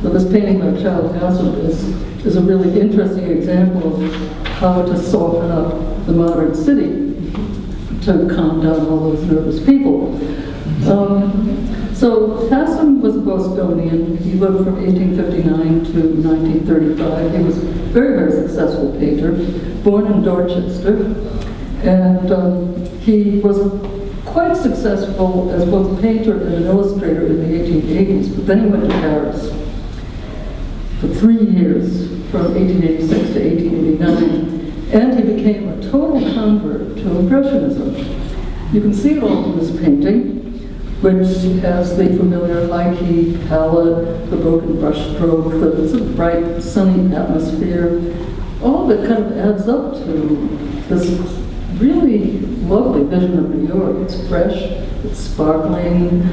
But this painting by Charles Haslam is a really interesting example of how to soften up the modern city to calm down all those nervous people. So Haslam was a Bostonian. He lived from 1859 to 1935. He was a very, very successful painter, born in Dorchester. And he was quite successful as both a painter and an illustrator in the 1880s, but then he went to Paris for 3 years, from 1886 to 1889, and he became a total convert to Impressionism. You can see it all in this painting, which has the familiar high-key palette, the broken brushstroke, the sort of bright, sunny atmosphere. All of it kind of adds up to this really lovely vision of New York. It's fresh, it's sparkling,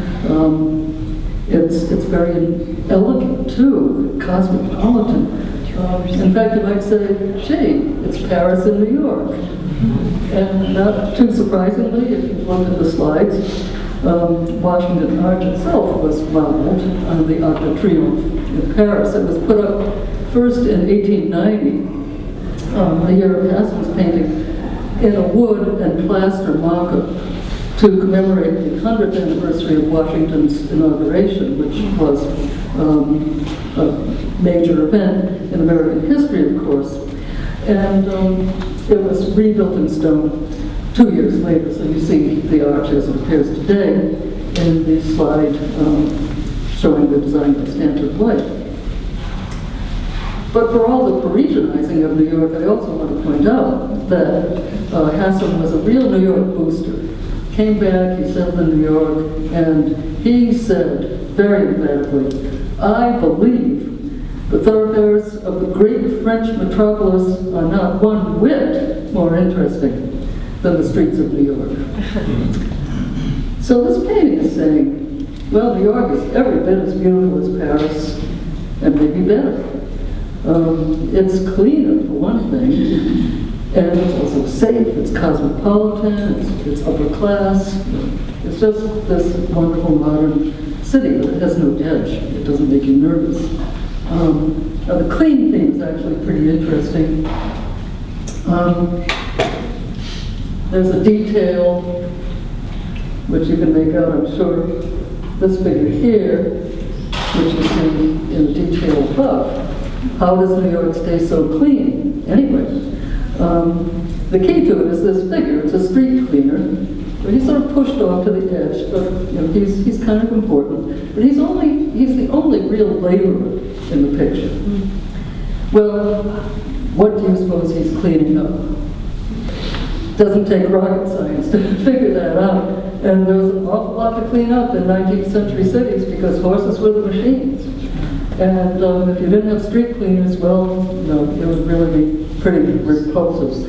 it's very elegant too, cosmopolitan. In fact, you might say, gee, it's Paris and New York. And not too surprisingly, if you look at the slides, Washington Arch itself was modeled on the Arc de Triomphe in Paris. It was put up first in 1890, the year of Haslam's painting, in a wood and plaster mock-up to commemorate the 100th anniversary of Washington's inauguration, which was a major event in American history, of course. And it was rebuilt in stone 2 years later, so you see the arch as it appears today in the slide showing the design by Stanford White. But for all the Parisianizing of New York, I also want to point out that Haslam was a real New York booster. Came back, he settled in New York, and he said very emphatically, I believe the thoroughfares of the great French metropolis are not one whit more interesting than the streets of New York. So this painting is saying, well, New York is every bit as beautiful as Paris, and maybe better. It's cleaner, for one thing, and it's also safe, it's cosmopolitan, it's upper class. It's just this wonderful modern city, but it has no edge. It doesn't make you nervous. Now the clean theme is actually pretty interesting. There's a detail, which you can make out, I'm sure, this figure here, which you see in the detail above. How does New York stay so clean, anyway? The key to it is this figure. It's a street cleaner. He's sort of pushed off to the edge, but you know, he's kind of important. But he's the only real laborer in the picture. Well, what do you suppose he's cleaning up? Doesn't take rocket science to figure that out. And there was an awful lot to clean up in 19th century cities because horses were the machines. And if you didn't have street cleaners, well, no, it would really be pretty repulsive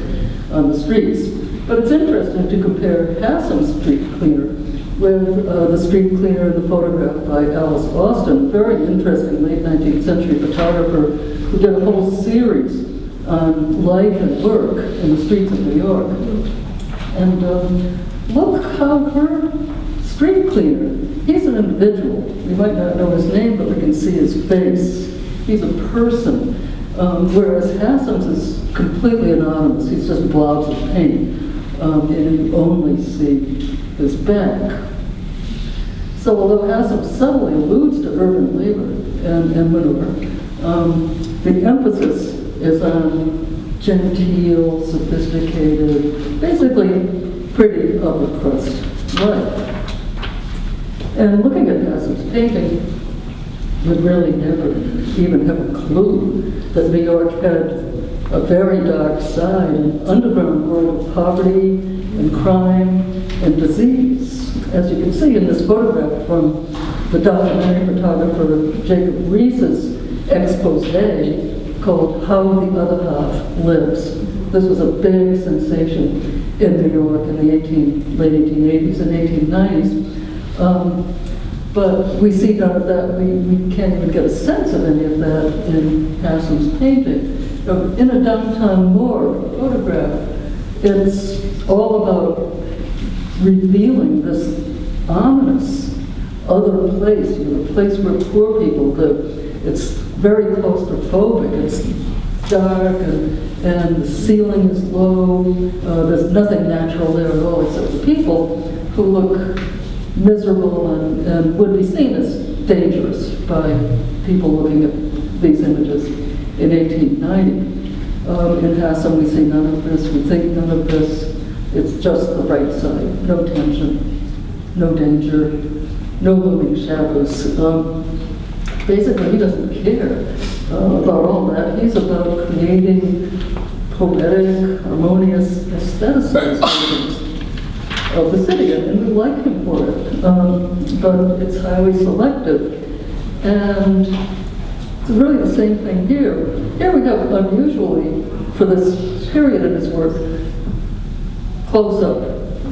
on the streets. But it's interesting to compare Haslam's street cleaner with the street cleaner in the photograph by Alice Austin, very interesting late 19th century photographer who did a whole series on life and work in the streets of New York. And look how her street cleaner, he's an individual. We might not know his name, but we can see his face. He's a person. Whereas Haslam's is completely anonymous. He's just blobs of paint. And you only see his back. So although Haslam subtly alludes to urban labor and manure, the emphasis is on genteel, sophisticated, basically pretty upper crust life. And looking at Haslam's painting, you'd really never even have a clue that New York had a very dark side, an underground world of poverty and crime and disease. As you can see in this photograph from the documentary photographer Jacob Ries's expose called How the Other Half Lives. This was a big sensation in New York in the late 1880s and 1890s. But we see none of that. We can't even get a sense of any of that in Haslam's painting. In a downtown morgue photograph, it's all about revealing this ominous other place, the place where poor people live. It's very claustrophobic. It's dark, and the ceiling is low. There's nothing natural there at all except the people who look miserable and would be seen as dangerous by people looking at these images in 1890. In Hassan, we see none of this, we think none of this. It's just the bright side, no tension, no danger, no looming shadows. Basically, he doesn't care about all that. He's about creating poetic, harmonious, aestheticized versions of the city, and we like him for it. But it's highly selective. And it's really the same thing here. Here we have, unusually, for this period in his work, close-up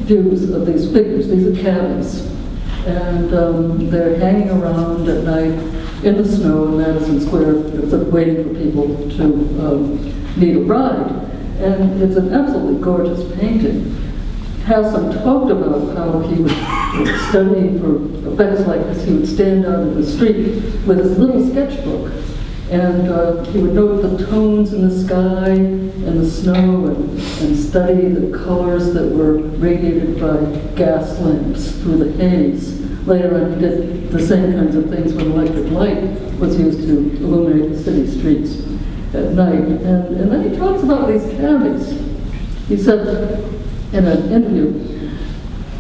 views of these figures. These are cabbies. And they're hanging around at night in the snow in Madison Square, sort of waiting for people to need a ride. And it's an absolutely gorgeous painting. Hassan talked about how he would study for effects like this. He would stand out in the street with his little sketchbook, and he would note the tones in the sky and the snow, and study the colors that were radiated by gas lamps through the haze. Later on, he did the same kinds of things when electric light was used to illuminate the city streets at night. And then he talks about these cabbies. He said in an interview,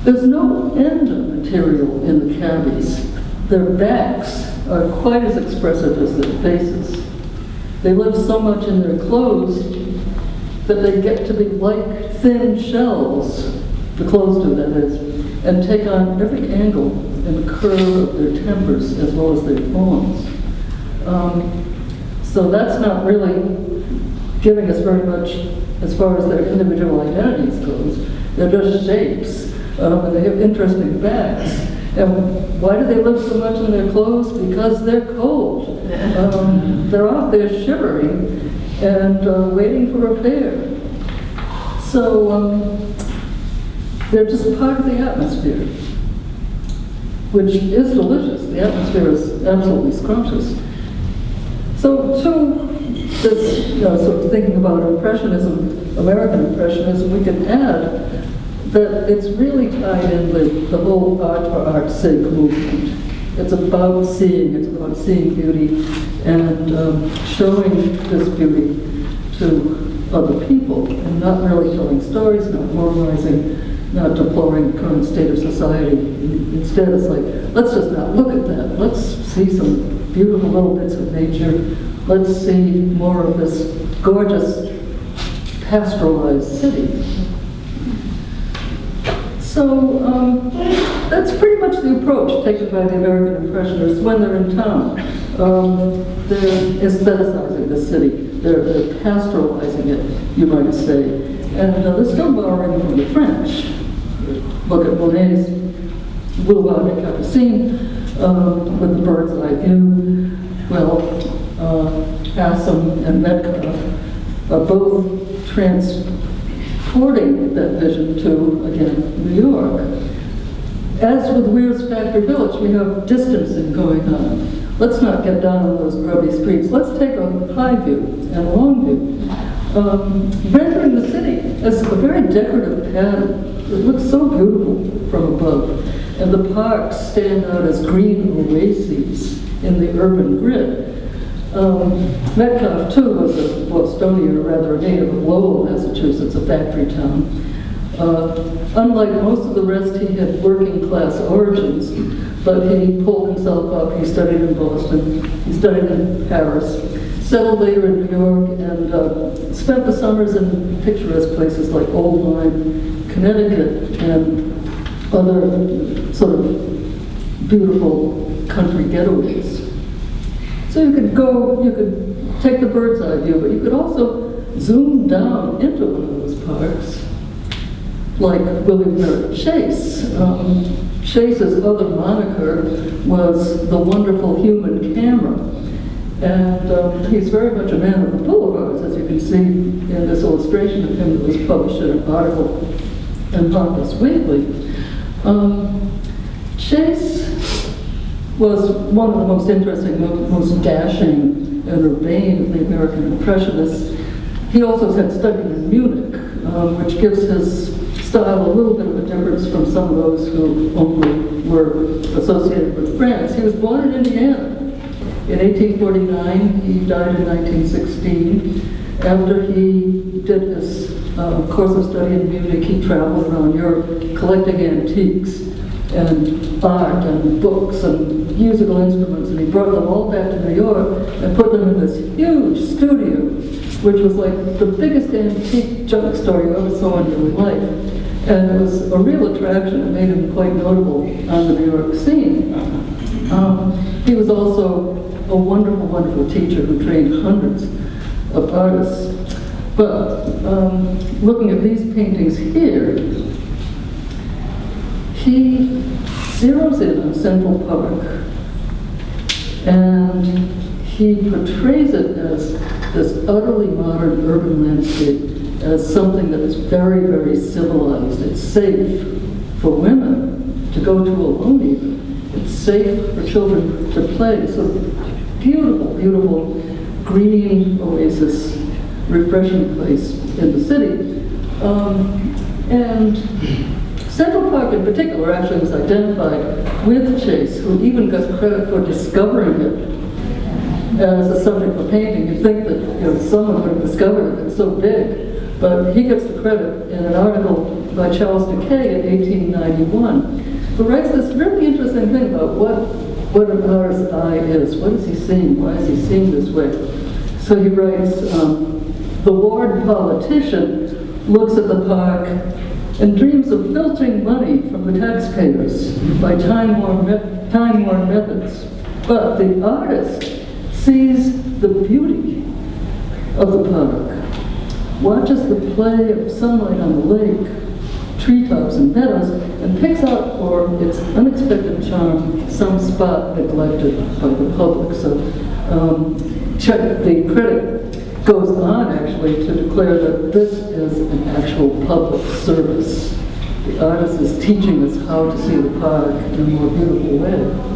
there's no end of material in the cabbies. Their backs are quite as expressive as their faces. They live so much in their clothes that they get to be like thin shells, the clothes do, that is, and take on every angle and curve of their tempers as well as their forms. So that's not really giving us very much as far as their individual identities goes. They're just shapes, and they have interesting backs. And why do they live so much in their clothes? Because they're cold. They're out there shivering and waiting for a fare. So they're just part of the atmosphere, which is delicious. The atmosphere is absolutely scrumptious. So to this, sort of thinking about Impressionism, American Impressionism, we can add that it's really tied in with the whole art for art's sake movement. It's about seeing beauty and showing this beauty to other people, and not really telling stories, not moralizing, not deploring the current state of society. Instead, it's like, let's just not look at that. Let's see some beautiful little bits of nature. Let's see more of this gorgeous, pastoralized city. So that's pretty much the approach taken by the American Impressionists when they're in town. They're aestheticizing the city. They're pastoralizing it, you might say. And they're still borrowing from the French. Look at Monet's Boulevard des Capucines with the bird's eye view. Well, Hassan and Metcalf are both transporting that vision to, again, New York. As with Weir's Factory Village, we have distancing going on. Let's not get down on those grubby streets. Let's take a high view and a long view. Rendering the city as a very decorative pattern. It looks so beautiful from above. And the parks stand out as green oases in the urban grid. Metcalf, too, was a Bostonian, or rather a native of Lowell, Massachusetts, a factory town. Unlike most of the rest, he had working class origins, but he pulled himself up. He studied in Boston, he studied in Paris, settled later in New York, and spent the summers in picturesque places like Old Lyme, Connecticut, and other sort of beautiful country getaways. So you could take the bird's eye view, but you could also zoom down into one of those parks, like William Merritt Chase. Chase's other moniker was the wonderful human camera. And he's very much a man of the boulevards, as you can see in this illustration of him that was published in an article in Harper's Weekly. Chase was one of the most interesting, most dashing and urbane of the American Impressionists. He also had studied in Munich, which gives his style a little bit of a difference from some of those who only were associated with France. He was born in Indiana in 1849. He died in 1916. After he did his course of study in Munich, he traveled around Europe collecting antiques and art and books and musical instruments, and he brought them all back to New York and put them in this huge studio, which was like the biggest antique junk store you ever saw in your life. And it was a real attraction. It made him quite notable on the New York scene. He was also a wonderful, wonderful teacher who trained hundreds of artists. But looking at these paintings here, he zeroes in on Central Park, and he portrays it as this utterly modern urban landscape as something that is very, very civilized. It's safe for women to go to alone even. It's safe for children to play. So beautiful, beautiful green oasis, refreshing place in the city. And Central Park in particular actually was identified with Chase, who even got credit for discovering it as a subject for painting. You'd think that someone would have discovered it, it's so big. But he gets the credit in an article by Charles Duquet in 1891, who writes this really interesting thing about what an artist's eye is. What is he seeing? Why is he seeing this way? So he writes, the ward politician looks at the park and dreams of filching money from the taxpayers by time-worn methods. But the artist sees the beauty of the park, watches the play of sunlight on the lake, treetops and meadows, and picks out for its unexpected charm some spot neglected by the public. So the credit goes on actually to declare that this is an actual public service. The artist is teaching us how to see the park in a more beautiful way.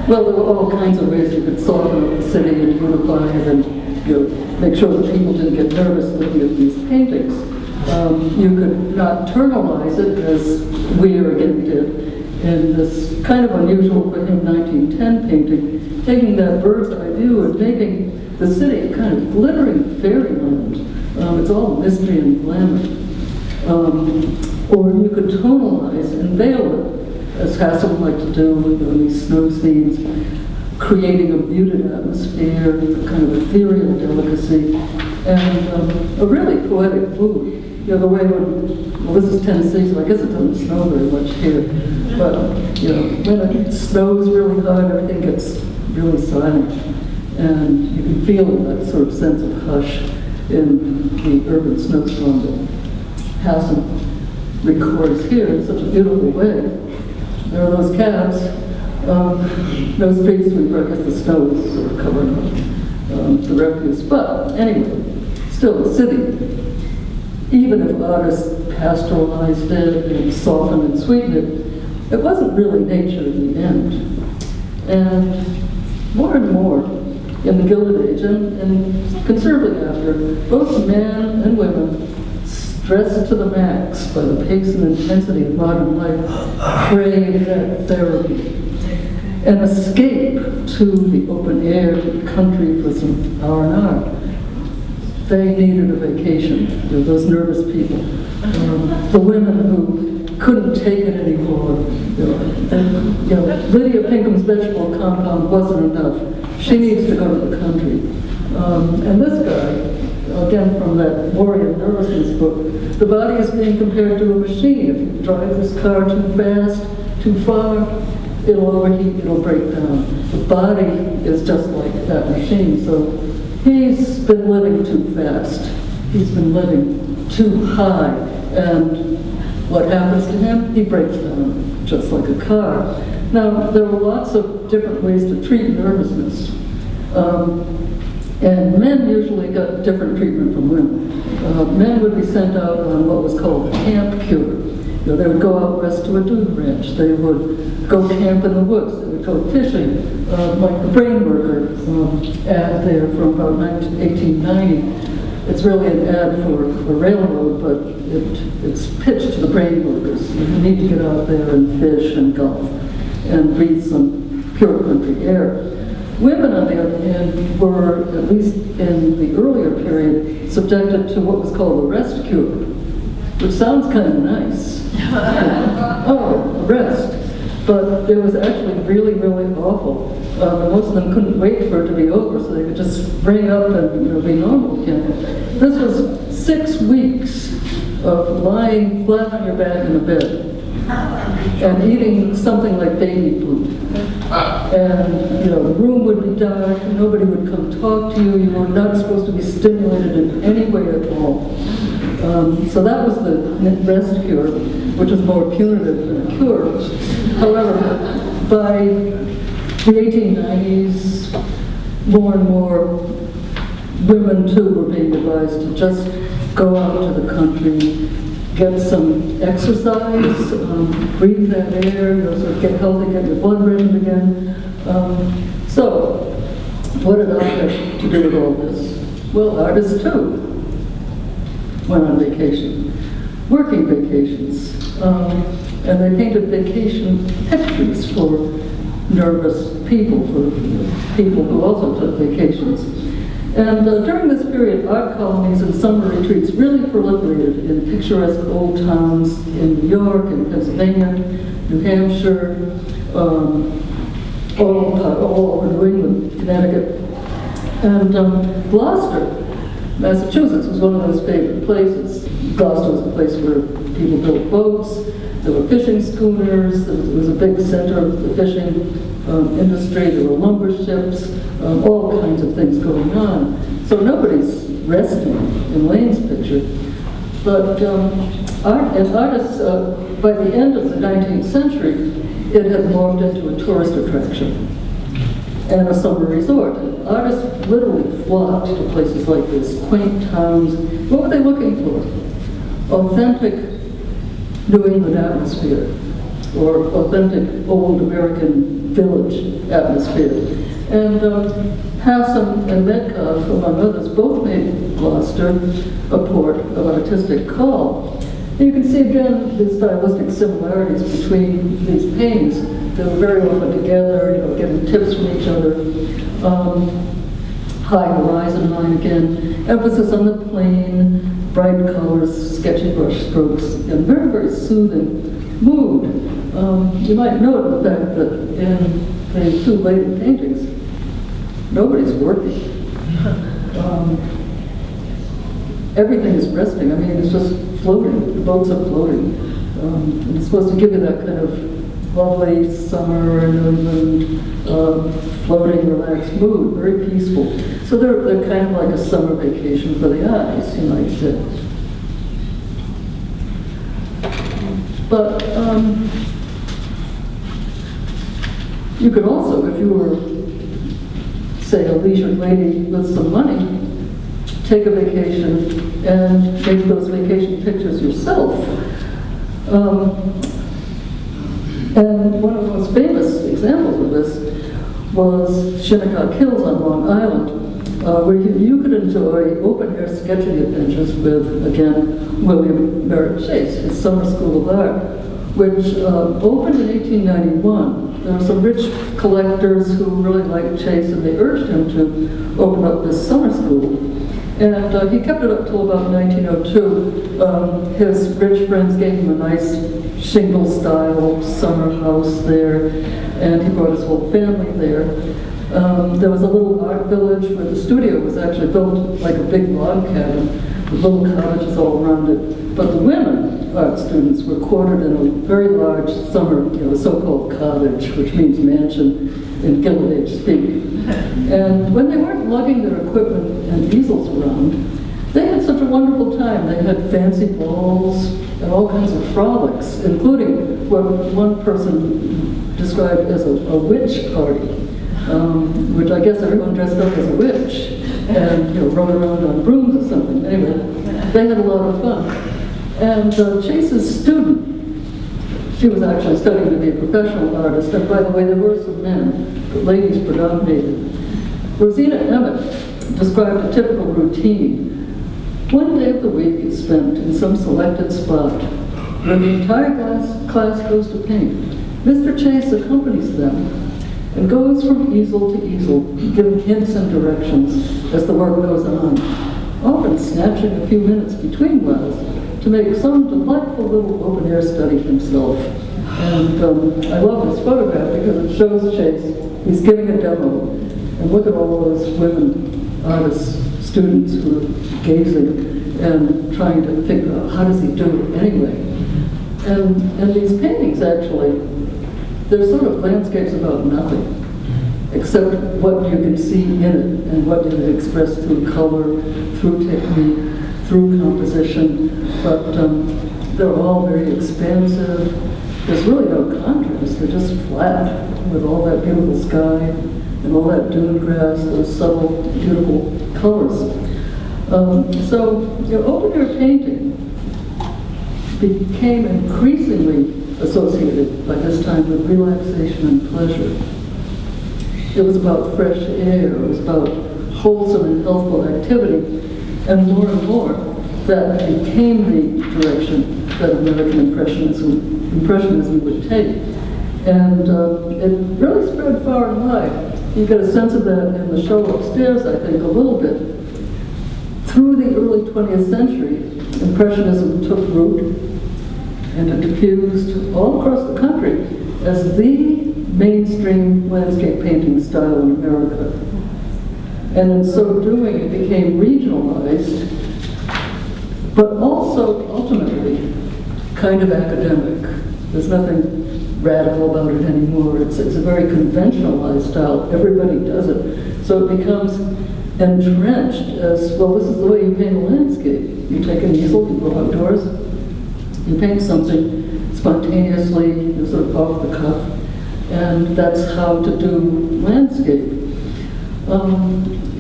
Well, there were all kinds of ways you could soften up the city and unify it and make sure that people didn't get nervous looking at these paintings. You could nocturnalize it, as Weir again did, in this kind of unusual for him 1910 painting, taking that bird's eye view and making the city a kind of glittering fairyland. It's all mystery and glamour. Or you could tonalize and veil it, as Hassel would like to do with these snow scenes, creating a muted atmosphere, a kind of ethereal delicacy, and a really poetic mood. The way well, this is Tennessee, so I guess it doesn't snow very much here, but when it snows really hard, everything gets really silent, and you can feel that sort of sense of hush in the urban snowstorm that Hassel records here in such a beautiful way. There are those cabs, no street sweeper, I guess the snow is sort of covering up the refuse. But anyway, still the city, even if artists pastoralized it and softened and sweetened it, it wasn't really nature in the end. And more in the Gilded Age, and considerably after, both men and women, stressed to the max by the pace and intensity of modern life, crave that therapy, an escape to the open air, to the country for some R&R. They needed a vacation, those nervous people. The women who couldn't take it anymore. Lydia Pinkham's vegetable compound wasn't enough. She needs to go to the country. And this guy, again from that Worry and Nervousness book, the body is being compared to a machine. If you drive this car too fast, too far, it'll overheat, it'll break down. The body is just like that machine. So he's been living too fast. He's been living too high. And what happens to him? He breaks down, just like a car. Now, there are lots of different ways to treat nervousness. And men usually got different treatment from women. Men would be sent out on what was called camp cure. You know, they would go out west to a dune ranch. They would go camp in the woods. They would go fishing, like the Brain Worker ad there from about 1890. It's really an ad for a railroad, but it's pitched to the brain workers. You need to get out there and fish and golf and breathe some pure country air. Women, on the other hand, were, at least in the earlier period, subjected to what was called a rest cure, which sounds kind of nice. Oh, rest. But it was actually really, really awful. Most of them couldn't wait for it to be over, so they could just spring up and be normal again. This was 6 weeks of lying flat on your back in a bed and eating something like baby food. And the room would be dark, nobody would come talk to you, you were not supposed to be stimulated in any way at all. So that was the rest cure, which was more punitive than a cure. However, by the 1890s, more and more women too were being advised to just go out to the country, get some exercise, breathe that air, sort of get healthy, get your blood rhythm again. So, what did I have to do with all this? Well, artists too went on vacation, working vacations, and they painted vacation pictures for nervous people, for people who also took vacations. And during this period, art colonies and summer retreats really proliferated in picturesque old towns in New York, in Pennsylvania, New Hampshire, all over New England, Connecticut. And Gloucester, Massachusetts was one of those favorite places. Gloucester was a place where people built boats, there were fishing schooners, there was a big center of the fishing industry, there were lumber ships, all kinds of things going on. So nobody's resting in Lane's picture. But artists, by the end of the 19th century, it had morphed into a tourist attraction and a summer resort. Artists literally flocked to places like this, quaint towns. What were they looking for? Authentic New England atmosphere, or authentic old American village atmosphere. And Hassan and Metcalf, among others, both made Gloucester a port of artistic call. And you can see again the stylistic similarities between these paintings. They were very often together, getting tips from each other. High horizon line again, emphasis on the plain, bright colors, sketchy brush strokes, and very, very soothing mood. You might note the fact that in the two later paintings, nobody's working. Everything is resting. I mean, it's just floating. The boats are floating. And it's supposed to give you that kind of lovely summer and floating, relaxed mood, very peaceful. So they're kind of like a summer vacation for the eyes, you might say. But you could also, if you were, say, a leisured lady with some money, take a vacation and make those vacation pictures yourself. And one of the most famous examples of this was Shinnecock Hills on Long Island, where you could enjoy open-air sketching adventures with, again, William Merritt Chase, his summer school of art, which opened in 1891. There were some rich collectors who really liked Chase, and they urged him to open up this summer school. And he kept it up till about 1902. His rich friends gave him a nice shingle-style summer house there, and he brought his whole family there. There was a little art village where the studio was actually built like a big log cabin with little cottages all around it. But the women art students were quartered in a very large summer, so-called cottage, which means mansion in Gilded Age speak. And when they weren't lugging their equipment and easels around, they had such a wonderful time. They had fancy balls and all kinds of frolics, including what one person described as a witch party, which I guess everyone dressed up as a witch and rode around on brooms or something. Anyway, they had a lot of fun. And Chase's student She was actually studying to be a professional artist, and by the way, there were some men, but ladies predominated. Rosina Emmett described a typical routine. One day of the week is spent in some selected spot where the entire class goes to paint. Mr. Chase accompanies them and goes from easel to easel, giving hints and directions as the work goes on, often snatching a few minutes between whiles to make some delightful little open-air study himself. And I love this photograph because it shows Chase. He's giving a demo, and look at all those women artists, students who are gazing and trying to figure out how does he do it anyway. And these paintings actually, they're sort of landscapes about nothing, except what you can see in it and what you can express through color, through technique, through composition. But they're all very expansive. There's really no contrast. They're just flat with all that beautiful sky and all that dune grass, those subtle, beautiful colors. So open-air painting became increasingly associated by this time with relaxation and pleasure. It was about fresh air, it was about wholesome and healthful activity, and more, that became the direction that American Impressionism would take. And it really spread far and wide. You get a sense of that in the show upstairs, I think, a little bit. Through the early 20th century, Impressionism took root and it diffused all across the country as the mainstream landscape painting style in America. And in so doing, it became regionalized, but also ultimately kind of academic. There's nothing radical about it anymore. It's a very conventionalized style. Everybody does it. So it becomes entrenched as, well, this is the way you paint a landscape. You take an easel, you go outdoors, you paint something spontaneously, sort of off the cuff, and that's how to do landscape.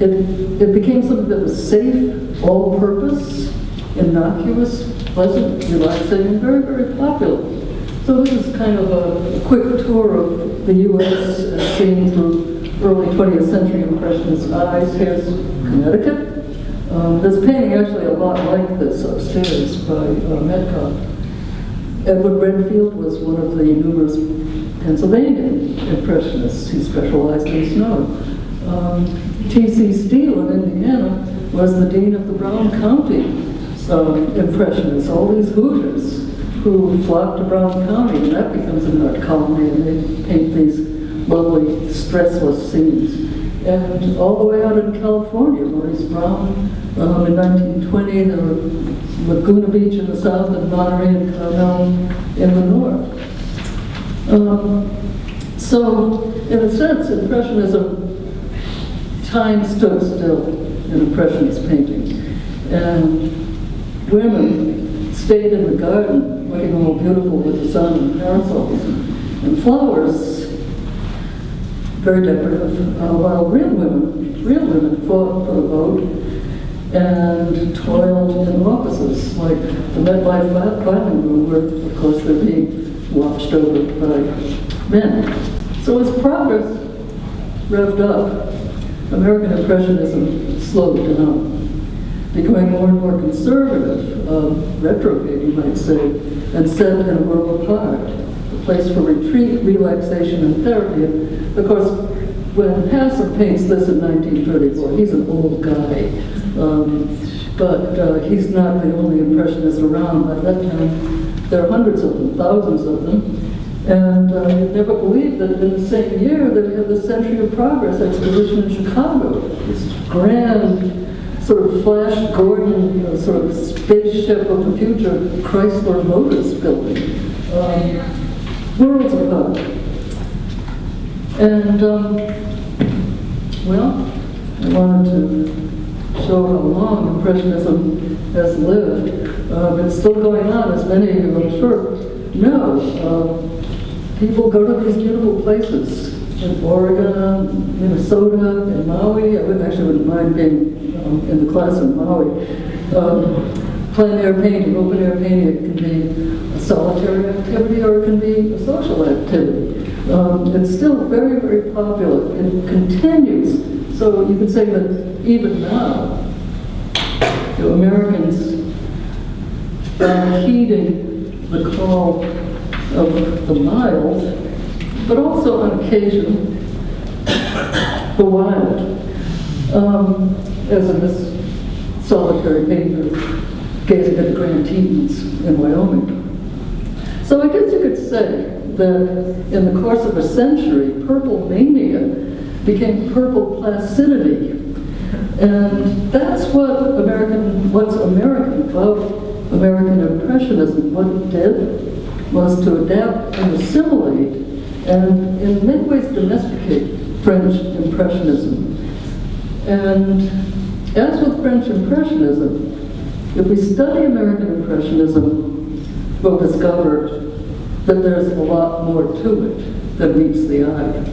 It became something that was safe, all-purpose, innocuous, pleasant, relaxing, and very, very popular. So this is kind of a quick tour of the U.S. as seen through early 20th century Impressionist eyes. Here's Connecticut. There's a painting actually a lot like this upstairs by Metcalf. Edward Renfield was one of the numerous Pennsylvania Impressionists. He specialized in snow. T.C. Steele in Indiana was the dean of the Brown County Impressionists, all these Hoosiers who flocked to Brown County, and that becomes an art colony, and they paint these lovely, stressless scenes. And all the way out in California, Maurice Brown, in 1920, there were Laguna Beach in the south and Monterey and Carmel in the north. So, in a sense, Impressionism, time stood still in Impressionist painting. And women stayed in the garden, looking all beautiful with the sun and parasols and flowers, very decorative, while real women fought for the vote and toiled in offices like the MetLife filing room, where, of course, they're being watched over by men. So as progress revved up, American Impressionism slowed down, becoming more and more conservative, retrograde, you might say, and set in a world apart, a place for retreat, relaxation, and therapy. And of course, when Hassler paints this in 1934, he's an old guy, but he's not the only Impressionist around. By that time, there are hundreds of them, thousands of them. And you'd never believe that in the same year that we had the Century of Progress exposition in Chicago, this grand sort of Flash Gordon, sort of spaceship of the future Chrysler Motors building, worlds apart. And, well, I wanted to show how long Impressionism has lived. It's still going on, as many of you, I'm sure, know. People go to these beautiful places in Oregon, Minnesota, and Maui. I wouldn't mind being in the class in Maui. plein air painting, open air painting, it can be a solitary activity or it can be a social activity. It's still very, very popular. It continues. So you could say that even now, Americans are heeding the call of the mild, but also on occasion, the wild. As in this solitary painter gazing at the Grand Tetons in Wyoming. So I guess you could say that in the course of a century, purple mania became purple placidity. And that's what's American about American Impressionism. What it did was to adapt and assimilate and in many ways domesticate French Impressionism. And as with French Impressionism, if we study American Impressionism, we'll discover that there's a lot more to it than meets the eye.